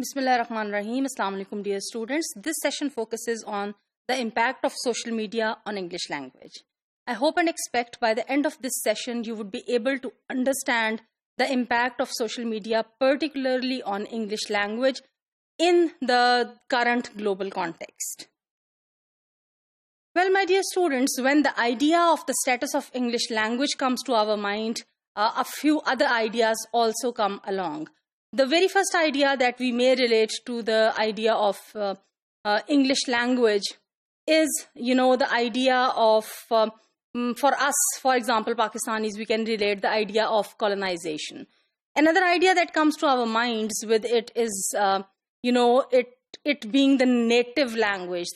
Bismillahirrahmanirrahim. Assalamu alaikum, dear students. This session focuses on the impact of social media on English language. I hope and expect by the end of this session, you would be able to understand the impact of social media, particularly on English language in the current global context. Well, my dear students, when the idea of the status of English language comes to our mind, a few other ideas also come along. The very first idea that we may relate to the idea of English language is, the idea of, for us, for example, Pakistanis, we can relate the idea of colonization. Another idea that comes to our minds with it is, it being the native language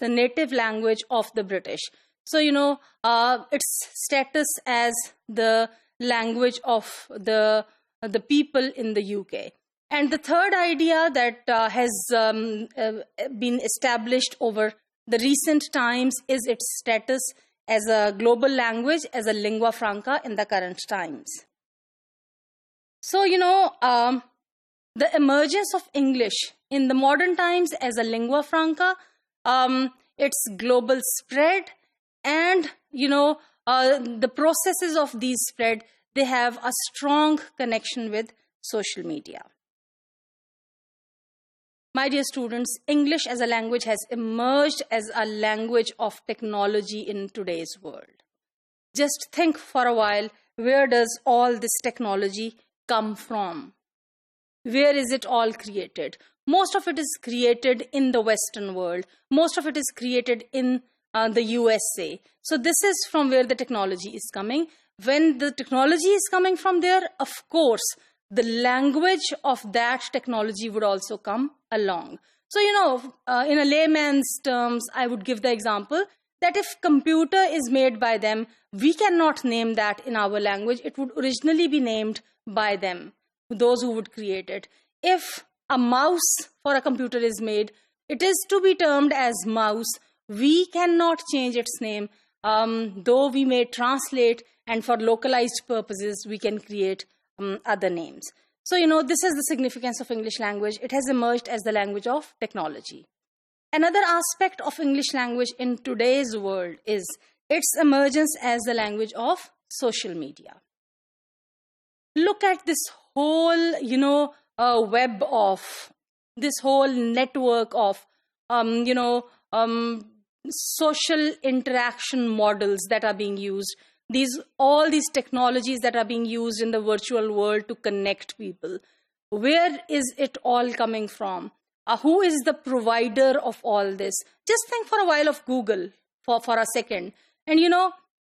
of the British. So, its status as the language of the people in the UK. And the third idea that has been established over the recent times is its status as a global language, as a lingua franca in the current times. So, the emergence of English in the modern times as a lingua franca, its global spread, and, the processes of these spread, they have a strong connection with social media. My dear students, English as a language has emerged as a language of technology in today's world. Just think for a while, where does all this technology come from? Where is it all created? Most of it is created in the Western world. Most of it is created in the USA. So this is from where the technology is coming. When the technology is coming from there, of course, the language of that technology would also come along. So, in a layman's terms, I would give the example that if computer is made by them, we cannot name that in our language. It would originally be named by them, those who would create it. If a mouse for a computer is made, it is to be termed as mouse. We cannot change its name, though we may translate, and for localized purposes, we can create other names. So, this is the significance of English language. It has emerged as the language of technology. Another aspect of English language in today's world is its emergence as the language of social media. Look at this whole, web of, this whole network of, social interaction models that are being used. All these technologies that are being used in the virtual world to connect people. Where is it all coming from? Who is the provider of all this? Just think for a while of Google for a second. And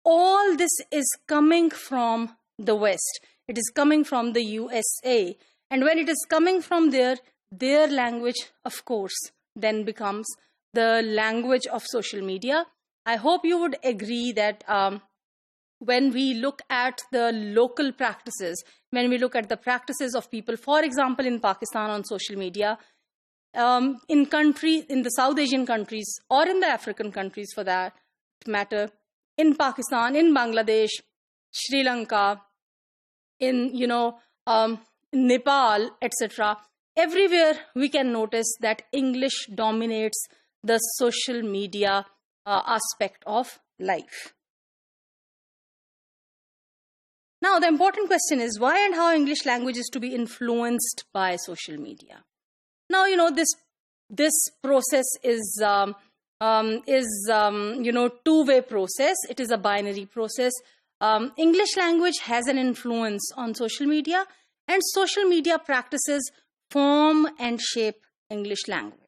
all this is coming from the West. It is coming from the USA. And when it is coming from there, their language, of course, then becomes the language of social media. I hope you would agree that when we look at the local practices, when we look at the practices of people, for example, in Pakistan on social media, in the South Asian countries or in the African countries for that matter, in Pakistan, in Bangladesh, Sri Lanka, in, Nepal, etc., everywhere we can notice that English dominates the social media aspect of life. Now, the important question is why and how English language is to be influenced by social media. Now, this process is two-way process. It is a binary process. English language has an influence on social media, and social media practices form and shape English language.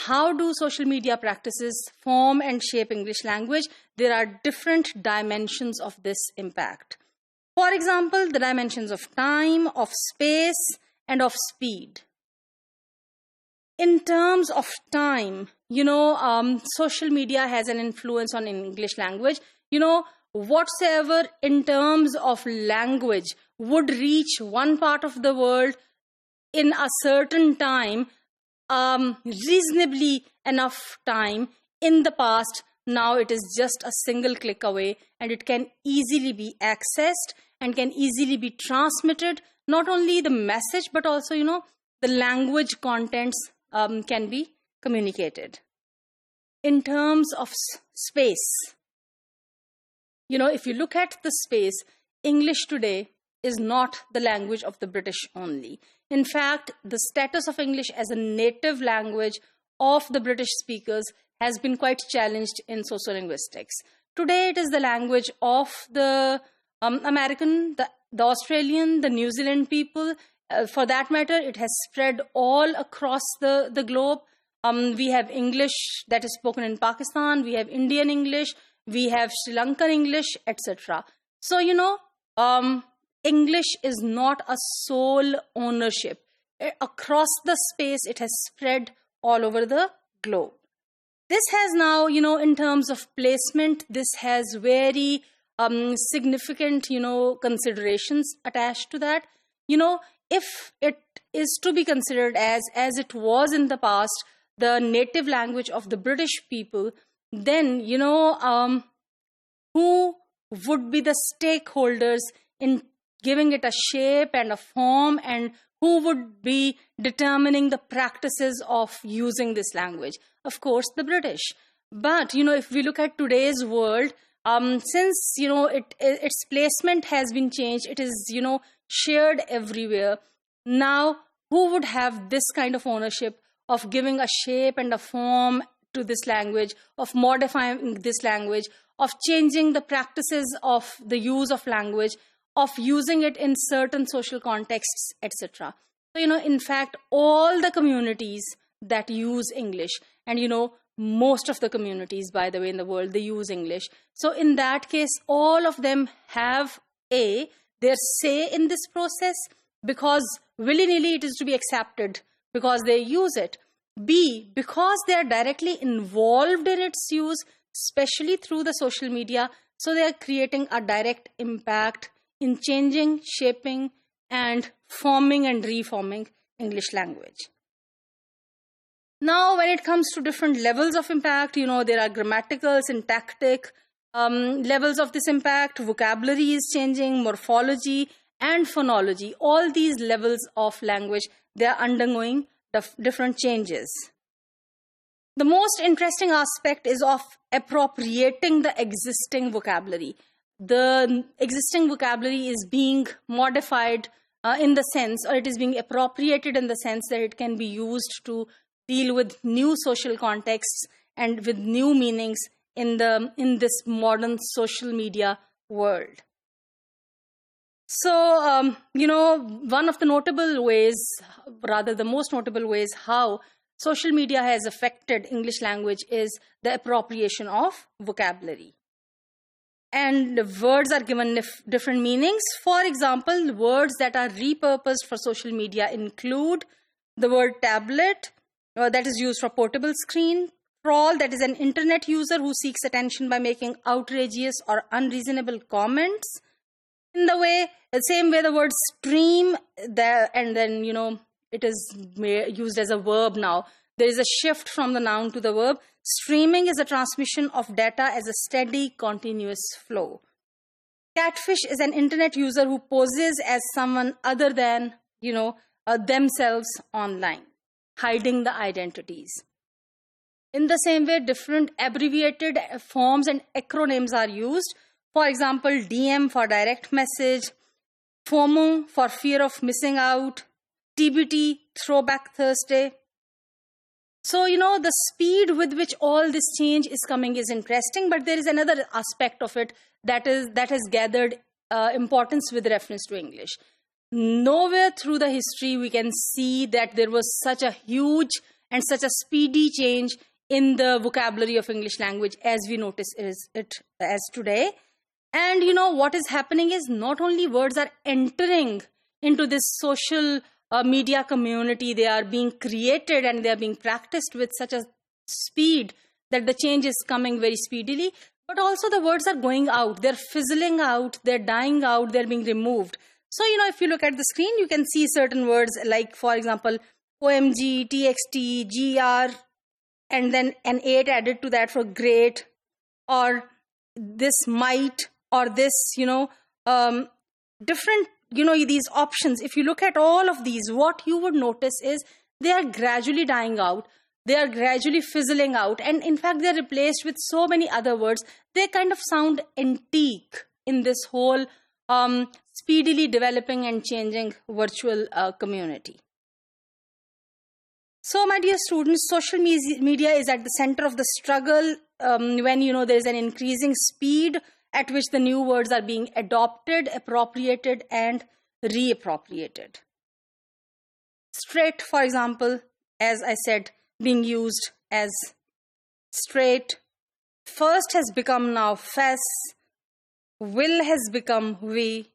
How do social media practices form and shape English language? There are different dimensions of this impact. For example, the dimensions of time, of space, and of speed. In terms of time, social media has an influence on English language. Whatsoever in terms of language would reach one part of the world in a certain time, reasonably enough time in the past, now it is just a single click away, and it can easily be accessed and can easily be transmitted. Not only the message, but also, the language contents can be communicated. In terms of space, if you look at the space, English today is not the language of the British only. In fact, the status of English as a native language of the British speakers has been quite challenged in sociolinguistics. Today, it is the language of the American, the Australian, the New Zealand people. For that matter, it has spread all across the globe. We have English that is spoken in Pakistan. We have Indian English. We have Sri Lankan English, etc. So, English is not a sole ownership. Across the space, it has spread all over the globe. This has now, in terms of placement, this has very significant, considerations attached to that. If it is to be considered as it was in the past, the native language of the British people, then, who would be the stakeholders in giving it a shape and a form, and who would be determining the practices of using this language? Of course, the British. But, if we look at today's world, since, its placement has been changed, it is, shared everywhere. Now, who would have this kind of ownership of giving a shape and a form to this language, of modifying this language, of changing the practices of the use of language, of using it in certain social contexts, etc. So, in fact, all the communities that use English, and, most of the communities, by the way, in the world, they use English. So, in that case, all of them have their say in this process, because willy-nilly it is to be accepted because they use it. B, because they are directly involved in its use, especially through the social media, so they are creating a direct impact in changing, shaping, and forming and reforming English language. Now, when it comes to different levels of impact, there are grammatical, syntactic levels of this impact. Vocabulary is changing, morphology and phonology. All these levels of language, they are undergoing different changes. The most interesting aspect is of appropriating the existing vocabulary. The existing vocabulary is being modified in the sense, or it is being appropriated in the sense that it can be used to deal with new social contexts and with new meanings in this modern social media world. So, one of the notable ways, rather the most notable ways how social media has affected English language is the appropriation of vocabulary. And words are given different meanings. For example, words that are repurposed for social media include the word tablet, that is used for portable screen; troll, that is an internet user who seeks attention by making outrageous or unreasonable comments. In the same way, the word stream, and then, it is used as a verb now. There is a shift from the noun to the verb. Streaming is a transmission of data as a steady, continuous flow. Catfish is an internet user who poses as someone other than, themselves online, hiding the identities. In the same way, different abbreviated forms and acronyms are used. For example, DM for direct message, FOMO for fear of missing out, TBT, Throwback Thursday. So, the speed with which all this change is coming is interesting, but there is another aspect of it that has gathered importance with reference to English. Nowhere through the history we can see that there was such a huge and such a speedy change in the vocabulary of English language as we notice it as today. And what is happening is not only words are entering into this social media community, they are being created and they are being practiced with such a speed that the change is coming very speedily, but also the words are going out, they're fizzling out, they're dying out, they're being removed. So, if you look at the screen, you can see certain words like, for example, OMG, TXT, GR, and then an 8 added to that for great, or this might, or this, different these options, if you look at all of these, what you would notice is they are gradually dying out. They are gradually fizzling out. And in fact, they're replaced with so many other words. They kind of sound antique in this whole speedily developing and changing virtual community. So, my dear students, social media is at the center of the struggle when, there is an increasing speed at which the new words are being adopted, appropriated, and reappropriated. Straight, for example, as I said, being used as straight. First has become now fess. Will has become we.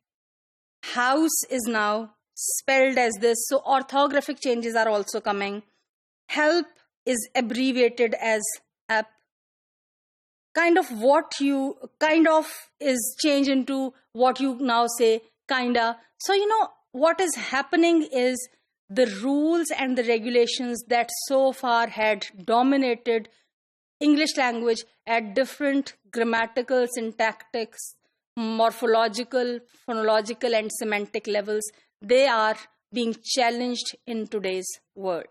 House is now spelled as this. So orthographic changes are also coming. Help is abbreviated as app. Kind of is changed into what you now say kinda. So what is happening is the rules and the regulations that so far had dominated English language at different grammatical, syntactics, morphological, phonological, and semantic levels, they are being challenged in today's world.